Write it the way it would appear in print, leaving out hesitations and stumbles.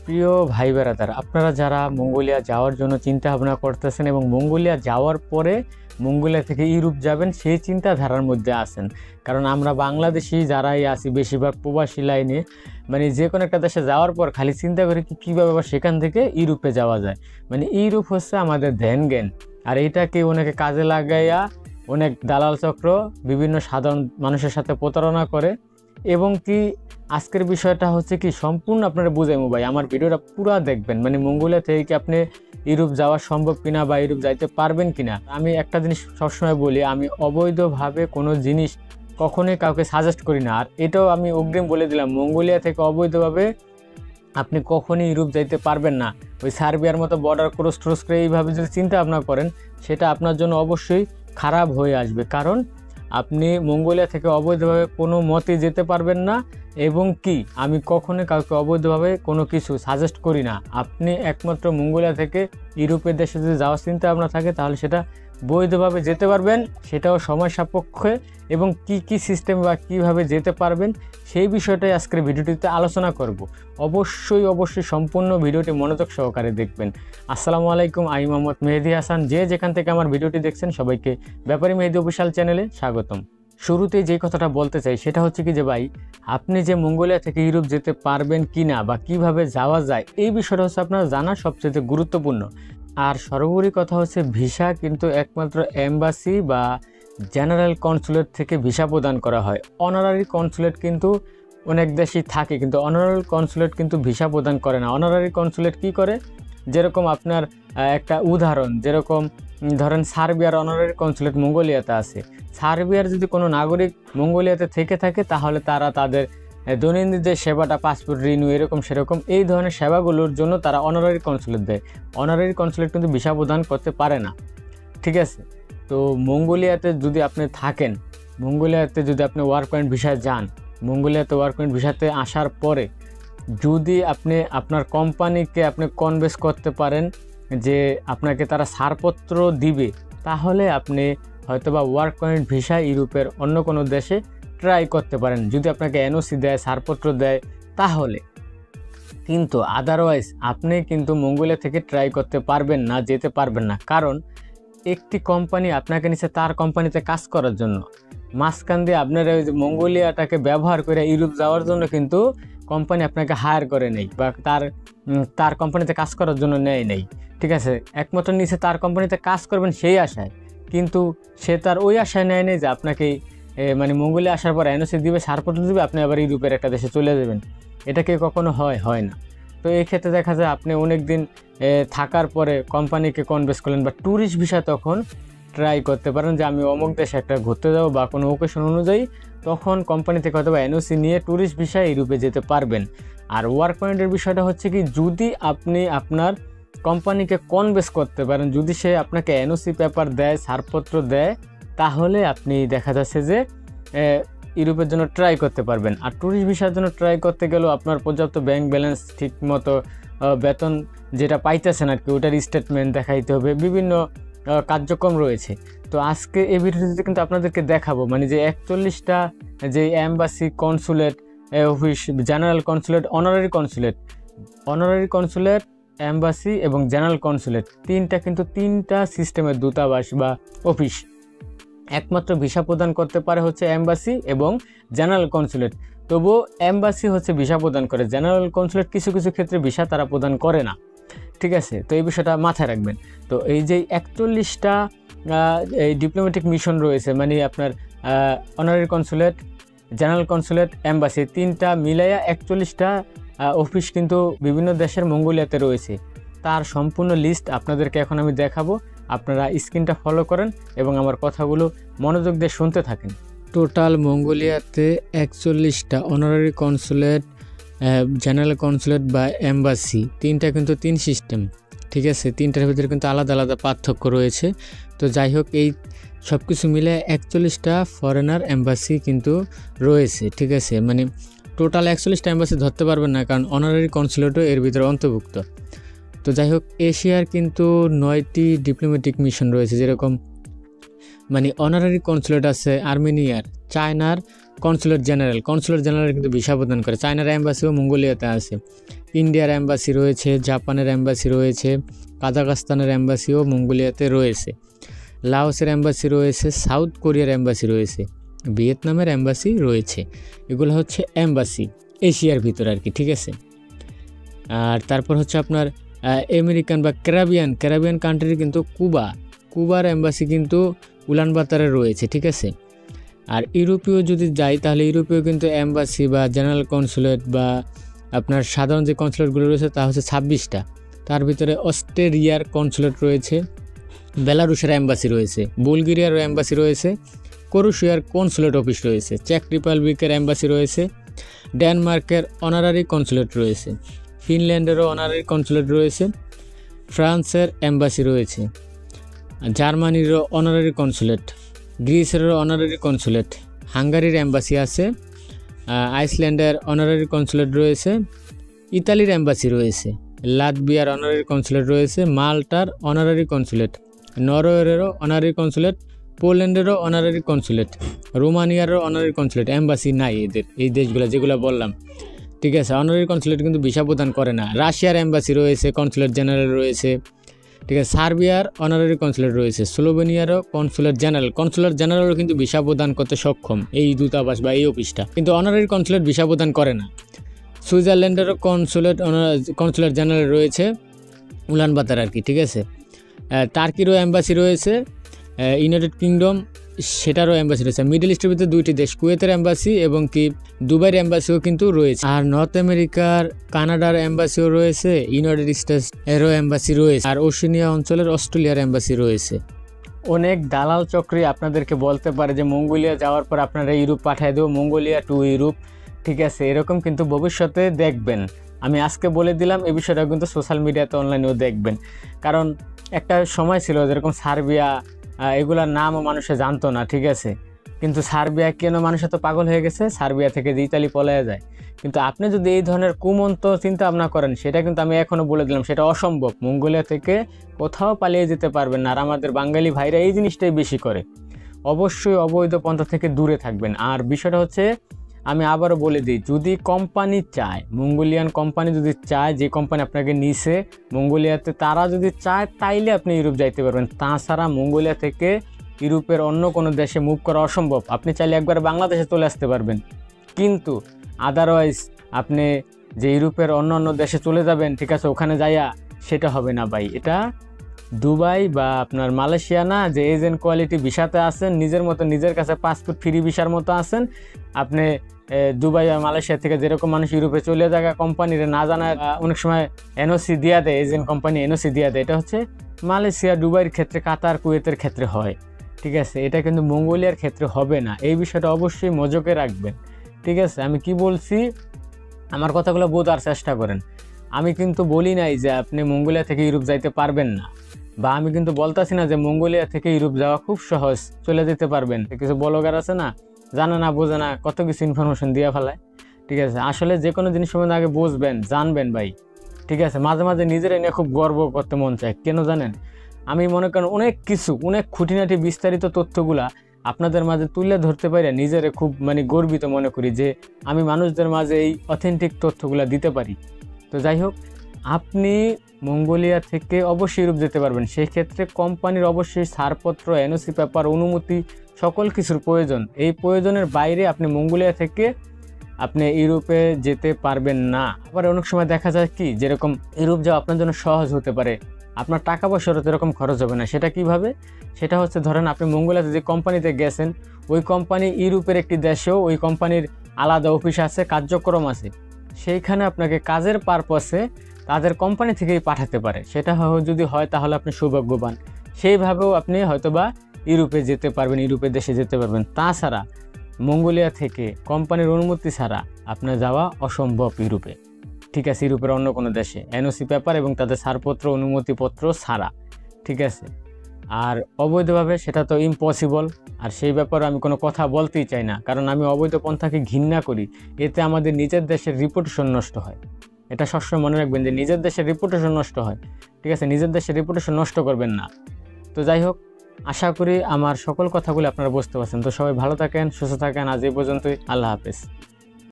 প্রিয় ভাই বেড়াদার, আপনারা যারা মঙ্গোলিয়া যাওয়ার জন্য চিন্তা ভাবনা করতেছেন এবং মঙ্গোলিয়া যাওয়ার পরে মঙ্গোলিয়া থেকে ইউরোপ যাবেন সেই চিন্তাধারার মধ্যে আছেন। কারণ আমরা বাংলাদেশি যারাই আছি বেশিরভাগ প্রবাসী লাইনে, মানে যে কোনো একটা দেশে যাওয়ার পর খালি চিন্তা করি কীভাবে আবার সেখান থেকে ইউরোপে যাওয়া যায়। মানে ইউরোপ হচ্ছে আমাদের ধ্যান জ্ঞান, আর এইটাকে অনেকে কাজে লাগাইয়া অনেক দালাল চক্র বিভিন্ন সাধারণ মানুষের সাথে প্রতারণা করে। এবং কি আজকের বিষয়টা হচ্ছে কি সম্পূর্ণ আপনারা বুঝাইমু ভাই, আমার ভিডিওটা পুরো দেখবেন। মানে মঙ্গোলিয়া থেকে কি আপনি ইউরোপ যাওয়া সম্ভব কিনা বা ইউরোপ যাইতে পারবেন কিনা। আমি একটা জিনিস সবসময় বলি, আমি অবৈধভাবে কোনো জিনিস কখনোই কাউকে সাজেস্ট করি না। আর এটাও আমি অগ্রিম বলে দিলাম, মঙ্গোলিয়া থেকে অবৈধভাবে আপনি কখনই ইউরোপ যাইতে পারবেন না। ওই সার্বিয়ার মতো বর্ডার ক্রস করে এইভাবে যদি চিন্তা ভাবনা করেন, সেটা আপনার জন্য অবশ্যই খারাপ হয়ে আসবে। কারণ আপনি মঙ্গোলিয়া থেকে অবৈধভাবে কোনো মতে যেতে পারবেন না। এবং কি আমি কখনোই কাউকে অবৈধভাবে কোনো কিছু সাজেস্ট করি না। আপনি একমাত্র মঙ্গোলিয়া থেকে ইউরোপের দেশে যদি যাওয়ার চিন্তা ভাবনা থাকে তাহলে সেটা বৈধভাবে যেতে পারবেন, সেটাও সময় সাপেক্ষে। এবং কি সিস্টেম বা কীভাবে যেতে পারবেন সেই বিষয়টাই আজকের ভিডিওটিতে আলোচনা করব। অবশ্যই সম্পূর্ণ ভিডিওটি মনোযোগ সহকারে দেখবেন। আসসালামু আলাইকুম, আমি মোহাম্মদ মেহেদি হাসান। যে যেখান থেকে আমার ভিডিওটি দেখছেন সবাইকে ব্যাপারী মেহেদি অফিশিয়াল চ্যানেলে স্বাগতম। শুরুতেই যে কথাটা বলতে চাই সেটা হচ্ছে কি যে ভাই, আপনি যে মঙ্গোলিয়া থেকে ইউরোপ যেতে পারবেন কি না বা কিভাবে যাওয়া যায়, এই বিষয়টা হচ্ছে আপনার জানা সবচেয়ে গুরুত্বপূর্ণ। আর সর্বোপরি কথা হচ্ছে ভিসা কিন্তু একমাত্র এম্বাসি বা জেনারেল কনসুলেট থেকে ভিসা প্রদান করা হয়। অনারারি কনসুলেট কিন্তু অনেক দেশই থাকে, কিন্তু অনারারি কনসুলেট কিন্তু ভিসা প্রদান করে না। অনারারি কনসুলেট কি করে, যেরকম আপনার একটা উদাহরণ, যেরকম ধরেন সার্বিয়ার অনারারি কনসুলেট মঙ্গোলিয়াতে আছে। সার্বিয়ার যদি কোনো নাগরিক মঙ্গোলিয়াতে থেকে থাকে তাহলে তারা তাদের দৈনন্দিন যে সেবাটা, পাসপোর্ট রিনিউ এরকম সেরকম এই ধরনের সেবাগুলোর জন্য তারা অনারারি কনসুলেট দেয়। অনারারি কনসুলেট কিন্তু ভিসা প্রদান করতে পারে না, ঠিক আছে। তো মঙ্গোলিয়াতে যদি আপনি থাকেন, মঙ্গোলিয়াতে যদি আপনি ওয়ার্ক পয়েন্ট ভিসায় যান, মঙ্গোলিয়াতে ওয়ার্ক পয়েন্ট ভিসাতে আসার পরে যদি আপনি আপনার কোম্পানিকে আপনি কনভিন্স করতে পারেন যে আপনাকে তারা ছাড়পত্র দিবে, তাহলে আপনি হয়তোবা ওয়ার্ক পয়েন্ট ভিসা ইউরোপের অন্য কোনো দেশে ট্রাই করতে পারেন, যদি আপনাকে এনওসি দেয়, ছাড়পত্র দেয় তাহলে। কিন্তু আদারওয়াইজ আপনি কিন্তু মঙ্গোলিয়া থেকে ট্রাই করতে পারবেন না, যেতে পারবেন না। কারণ একটি কোম্পানি আপনাকে নিচ্ছে তার কোম্পানিতে কাজ করার জন্য, মাঝখান দিয়ে আপনারা ওই যে মঙ্গোলিয়াটাকে ব্যবহার করে ইউরোপ যাওয়ার জন্য কিন্তু কোম্পানি আপনাকে হায়ার করে নেই বা তার কোম্পানিতে কাজ করার জন্য নেই, ঠিক আছে। একমাত্র নিচে তার কোম্পানিতে কাজ করবেন সেই আশায়, কিন্তু সে তার ওই আশায় নেয় যে আপনাকে মানে মঙ্গোলিয়া আসার পর এনওসি দিবে, ছাড়পত্র দিবে, আপনি আবার ইউরোপের একটা দেশে চলে যাবেন। এটা কি কখনো হয় না। তো এই ক্ষেত্রে দেখা যায় আপনি অনেক দিন থাকার পরে কোম্পানিকে কনভিন্স করলেন বা ট্যুরিস্ট ভিসা তখন ট্রাই করতে পারেন যে আমি অমুক দেশে একটা ঘুরতে যাবো বা কোনো ওকেশন অনুযায়ী, তখন কোম্পানি থেকে হয়তো বা এনওসি নিয়ে ট্যুরিস্ট ভিসা ইউরোপে যেতে পারবেন। আর ওয়ার্ক পয়েন্টের বিষয়টা হচ্ছে কি, যদি আপনি আপনার কোম্পানিকে কনভিন্স করতে পারেন, যদি সে আপনাকে এনওসি পেপার দেয়, ছাড়পত্র দেয়, তাহলে আপনি দেখা যাচ্ছে যে ইউরোপের জন্য ট্রাই করতে পারবেন। আর ট্যুরিস্ট ভিসার জন্য ট্রাই করতে গেলেও আপনার পর্যাপ্ত ব্যাংক ব্যালেন্স, ঠিক মতো বেতন যেটা পাইতেছেন আর কি, ওটার স্টেটমেন্ট দেখাইতে হবে, বিভিন্ন কার্যক্রম রয়েছে। তো আজকে এই ভিডিওতে কিন্তু আপনাদেরকে দেখাবো মানে যে 41টা যে embassy, consulate office, general consulate, honorary consulate, embassy এবং জেনারেল কনসুলেট, তিনটা সিস্টেমের দূতাবাস বা অফিস। একমাত্র ভিসা প্রদান করতে পারে হচ্ছে এম্বাসি এবং জেনারেল কনসুলেট। তবুও এম্বাসি হচ্ছে ভিসা প্রদান করে, জেনারেল কনসুলেট কিছু কিছু ক্ষেত্রে ভিসা তারা প্রদান করে না, ঠিক আছে। তো এই বিষয়টা মাথায় রাখবেন। তো এই যে 41টা এই ডিপ্লোম্যাটিক মিশন রয়েছে, মানে আপনার honorary consulate, general consulate, embassy, তিনটা মিলাইয়া 41টা অফিস কিন্তু বিভিন্ন দেশের মঙ্গোলিয়াতে রয়েছে। তার সম্পূর্ণ লিস্ট আপনাদেরকে এখন আমি দেখাবো। আপনারা স্ক্রিনটা ফলো করেন এবং আমার কথাগুলো মনোযোগ দিয়ে শুনতে থাকেন। টোটাল মঙ্গোলিয়াতে 41টা অনারারি কনসুলেট, জেনারেল কনসুলেট বা এম্বাসি, তিনটা কিন্তু তিন সিস্টেম, ঠিক আছে। তিনটার ভিতরে কিন্তু আলাদা আলাদা পার্থক্য রয়েছে। তো যাই হোক, এই সব কিছু মিলে 41টা ফরেনার এম্বাসি কিন্তু রয়েছে, ঠিক আছে। মানে টোটাল 41টা এম্বাসি ধরতে পারবেন না, কারণ অনারারি কনসুলেটও এর ভিতরে অন্তর্ভুক্ত। তো যাই হোক, এশিয়ার কিন্তু 9টি ডিপ্লোম্যাটিক মিশন রয়েছে, যেরকম মানে অনারারি কনসুলেট আছে আর্মেনিয়ার, চায়নার কনসুলেট জেনারেল কিন্তু ভিসা প্রদান করে। চায়নার অ্যাম্বাসিও মঙ্গোলিয়াতে আছে, ইন্ডিয়ার অ্যাম্বাসি রয়েছে, জাপানের অ্যাম্বাসি রয়েছে, কাজাখস্তানের অ্যাম্বাসিও মঙ্গোলিয়াতে রয়েছে, লাওসের অ্যাম্বাসি রয়েছে, সাউথ কোরিয়ার অ্যাম্বাসি রয়েছে, ভিয়েতনামের অ্যাম্বাসি রয়েছে। এগুলো হচ্ছে অ্যাম্বাসি এশিয়ার ভিতরে আর কি, ঠিক আছে। আর তারপর হচ্ছে আপনার আমেরিকান বা ক্যারাবিয়ান কান্ট্রি কিন্তু কুবার অ্যাম্বাসি কিন্তু উলানবাতারে রয়েছে, ঠিক আছে। আর ইউরোপীয় যদি যাই তাহলে ইউরোপীয় কিন্তু অ্যাম্বাসি বা জেনারেল কনসুলেট বা আপনার সাধারণ যে কনসুলেটগুলো রয়েছে তা হচ্ছে 26টা। তার ভিতরে অস্ট্রেলিয়ার কনসুলেট রয়েছে, বেলারুশের অ্যাম্বাসি রয়েছে, বুলগেরিয়ার অ্যাম্বাসি রয়েছে, ক্রোয়েশিয়ার কনসুলেট অফিস রয়েছে, চেক রিপাবলিকের অ্যাম্বাসি রয়েছে, ডেনমার্কের অনারারি কনসুলেট রয়েছে, ফিনল্যান্ডেরও অনারারি কনসুলেট রয়েছে, ফ্রান্সের অ্যাম্বাসি রয়েছে, জার্মানিরও অনারারি কনসুলেট, গ্রিসেরও অনারারি কনসুলেট, হাঙ্গারির অ্যাম্বাসি আছে, আইসল্যান্ডের অনারারি কনসুলেট রয়েছে, ইতালির অ্যাম্বাসি রয়েছে, লাতভিয়ার অনারারি কনসুলেট রয়েছে, মাল্টার অনারারি কনসুলেট, নরওয়েরও অনারারি কনসুলেট, পোল্যান্ডেরও অনারারি কনসুলেট, রোমানিয়ারও অনারারি কনসুলেট। অ্যাম্বাসি নাই এদের, এই দেশগুলো যেগুলো বললাম, ঠিক আছে। অনারারি কনসুলেট কিন্তু ভিসা প্রদান করে না। রাশিয়ার অ্যাম্বাসি রয়েছে, কনসুলেট জেনারেল রয়েছে, ঠিক আছে। সার্বিয়ার অনারারি কনসুলেট রয়েছে, স্লোভেনিয়ারও কনসুলেট জেনারেলও কিন্তু ভিসা প্রদান করতে সক্ষম এই দূতাবাস বা এই অফিসটা, কিন্তু অনারারি কনসুলেট ভিসা প্রদান করে না। সুইজারল্যান্ডেরও কনসুলেট জেনারেল রয়েছে উলানবাতার আর কি, ঠিক আছে। টার্কিরও অ্যাম্বাসি রয়েছে, ইউনাইটেড কিংডম সেটারও অ্যাম্বাসি রয়েছে। মিডল ইস্টের ভিতরে 2টি দেশ, কুয়েতের অ্যাম্বাসি এবং কি দুবাইয়ের অ্যাম্বাসিও কিন্তু রয়েছে। আর নর্থ আমেরিকার কানাডার অ্যাম্বাসিও রয়েছে, ইউনাইটেড স্টেটস এরও অ্যাম্বাসি রয়েছে, আর ওশেনিয়া অঞ্চলের অস্ট্রেলিয়ার অ্যাম্বাসি রয়েছে। অনেক দালাল চক্রী আপনাদেরকে বলতে পারে যে মঙ্গোলিয়া যাওয়ার পর আপনারা ইউরোপ পাঠিয়ে দেবো, মঙ্গোলিয়া টু ইউরোপ, ঠিক আছে। এরকম কিন্তু ভবিষ্যতে দেখবেন। আমি আজকে বলে দিলাম, এই বিষয়টা কিন্তু সোশ্যাল মিডিয়াতে অনলাইনেও দেখবেন। কারণ একটা সময় ছিল যেরকম সার্বিয়া, এগুলার নামও মানুষে জানতো না, ঠিক আছে। কিন্তু সার্বিয়া কেন মানুষ এত পাগল হয়ে গেছে, সার্বিয়া থেকে যে ইতালি পলায় যায়। কিন্তু আপনি যদি এই ধরনের কুমন্ত চিন্তা ভাবনা করেন, সেটা কিন্তু আমি এখনও বলে দিলাম, সেটা অসম্ভব। মঙ্গোলিয়া থেকে কোথাও পালিয়ে যেতে পারবেন না। আর আমাদের বাঙালি ভাইরা এই জিনিসটাই বেশি করে। অবশ্যই অবৈধ পন্থা থেকে দূরে থাকবেন। আর বিষয়টা হচ্ছে, আমি আবারও বলে দিই, যদি কোম্পানি চায়, মঙ্গোলিয়ান কোম্পানি যদি চায়, যে কোম্পানি আপনাকে নিছে মঙ্গোলিয়াতে, তারা যদি চায় তাইলে আপনি ইউরোপ যাইতে পারবেন। তাছাড়া মঙ্গোলিয়া থেকে ইউরোপের অন্য কোনো দেশে মুভ করা অসম্ভব। আপনি চাইলে একবার বাংলাদেশে চলে আসতে পারবেন, কিন্তু আদারওয়াইজ আপনি যে ইউরোপের অন্য অন্য দেশে চলে যাবেন, ঠিক আছে, ওখানে যাইয়া সেটা হবে না ভাই। এটা দুবাই বা আপনার মালয়েশিয়া না, যে এজেন্ট কোয়ালিটি ভিসাতে আছেন, নিজের মতো নিজের কাছে পাসপোর্ট ফ্রি ভিসার মতো আছেন। আপনি দুবাই আর মালয়েশিয়া থেকে যেরকম মানুষ ইউরোপে চলে যায় কোম্পানির না জানা, অনেক সময় এনওসি দিয়া দেয়, এজেন্ট কোম্পানি এনওসি দিয়া দেয়। এটা হচ্ছে মালয়েশিয়া, দুবাইয়ের ক্ষেত্রে, কাতার, কুয়েতের ক্ষেত্রে হয়, ঠিক আছে। এটা কিন্তু মঙ্গোলিয়ার ক্ষেত্রে হবে না। এই বিষয়টা অবশ্যই মজকে রাখবেন, ঠিক আছে। আমি কি বলছি, আমার কথাগুলো বোঝার চেষ্টা করেন। আমি কিন্তু বলি নাই যে আপনি মঙ্গোলিয়া থেকে ইউরোপ যাইতে পারবেন না, বা আমি কিন্তু বলতেছি না যে মঙ্গোলিয়া থেকে ইউরোপ যাওয়া খুব সহজ, চলে যেতে পারবেন। কিছু ব্লগার আছে না, জানে না বোঝে না, কত কিছু ইনফরমেশন দিয়ে ফেলায়, ঠিক আছে। আসলে যে কোনো জিনিস সম্বন্ধে আগে বুঝবেন, জানবেন ভাই, ঠিক আছে। মাঝে মাঝে নিজেরাই নিয়ে খুব গর্ব করতে মন চায়, কেন জানেন? আমি মনে করেন অনেক খুঁটিনাটি বিস্তারিত তথ্যগুলা আপনাদের মাঝে তুলে ধরতে পারি, নিজেরে খুব গর্বিত মনে করি যে আমি মানুষদের মাঝে এই অথেন্টিক তথ্যগুলা দিতে পারি। তো যাই হোক, আপনি মঙ্গোলিয়া থেকে অবশ্যই ইউরোপ যেতে পারবেন। সেই ক্ষেত্রে কোম্পানির অবশ্যই ছাড়পত্র, এনওসি পেপার, অনুমতি, সকল কিছুর প্রয়োজন। এই প্রয়োজনের বাইরে আপনি মঙ্গোলিয়া থেকে আপনি ইউরোপে যেতে পারবেন না। আবার অনেক সময় দেখা যায় কি, যেরকম ইউরোপ যাওয়া আপনার জন্য সহজ হতে পারে, আপনার টাকা পয়সারও এরকম খরচ হবে না। সেটা কিভাবে? সেটা হচ্ছে, ধরেন আপনি মঙ্গোলিয়াতে যে কোম্পানিতে গেছেন, ওই কোম্পানি ইউরোপের একটি দেশেও ওই কোম্পানির আলাদা অফিস আছে, কার্যক্রম আছে, সেইখানে আপনাকে কাজের পারপাসে তাদের কোম্পানি থেকেই পাঠাতে পারে। সেটা যদি হয় তাহলে আপনি সৌভাগ্যবান। সেইভাবেও আপনি হয়তোবা ইউরোপে যেতে পারবেন, ইউরোপের দেশে যেতে পারবেন। তাছাড়া মঙ্গোলিয়া থেকে কোম্পানির অনুমতি ছাড়া আপনার যাওয়া অসম্ভব ইউরোপে, ঠিক আছে, ইউরোপের অন্য কোনো দেশে, এনওসি পেপার এবং তাদের ছাড়পত্র, অনুমতিপত্র ছাড়া, ঠিক আছে। আর অবৈধভাবে সেটা তো ইম্পসিবল। আর সেই ব্যাপারে আমি কোনো কথা বলতেই চাই না, কারণ আমি অবৈধ পন্থাকে ঘৃণা করি। এতে আমাদের নিজের দেশের রিপুটেশন নষ্ট হয়। এটা সবসময় মনে রাখবেন যে নিজের দেশের রিপুটেশন নষ্ট হয়, ঠিক আছে। নিজের দেশের রিপুটেশন নষ্ট করবেন না। তো যাই হোক, আশা করি আমার সকল কথাগুলো আপনারা বুঝতে পারছেন। তো সবাই ভালো থাকেন, সুস্থ থাকেন। আজ এই পর্যন্তই। আল্লাহ হাফেজ।